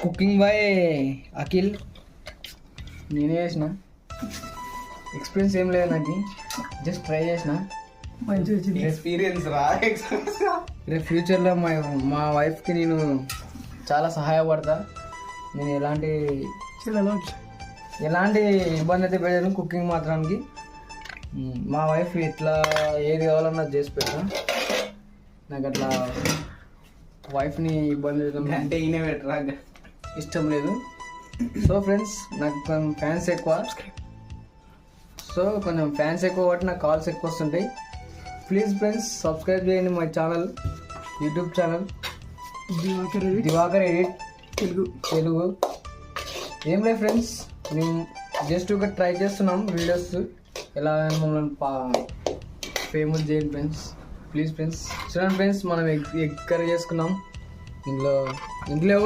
Cooking by Akhil. నేనే చేసిన, experience ఏం లేదు నాకు, జస్ట్ ట్రై చేసిన. మంచిగా వచ్చింది ఎక్స్పీరియన్స్ రా. రేపు ఫ్యూచర్లో మా వైఫ్కి నేను చాలా సహాయపడతా. నేను ఎలాంటి ఇబ్బంది అయితే పెట్టాను కుకింగ్ మాత్రానికి. మా వైఫ్ ఎట్లా ఏది కావాలన్నా చేసి పెట్టా. నాకు అట్లా వైఫ్ని ఇబ్బంది అంటే ఈయన పెట్టరా ఇష్టం లేదు. సో ఫ్రెండ్స్, నాకు కొంచెం ఫ్యాన్స్ ఎక్కువ కాబట్టి నాకు కాల్స్ ఎక్కువ వస్తుంటాయి. ప్లీజ్ ఫ్రెండ్స్, సబ్స్క్రైబ్ చేయండి my channel, YouTube channel Diwakar edit Telugu. ఏం లేదు ఫ్రెండ్స్, మేము జస్ట్ ఒక ట్రై చేస్తున్నాం వీడియోస్, ఎలా మమ్మల్ని ఫేమస్ చేయండి ఫ్రెండ్స్. ప్లీజ్ ఫ్రెండ్స్, చూడండి ఫ్రెండ్స్, మనం ఎగ్ కర్రీ చేసుకున్నాం. ఇంట్లో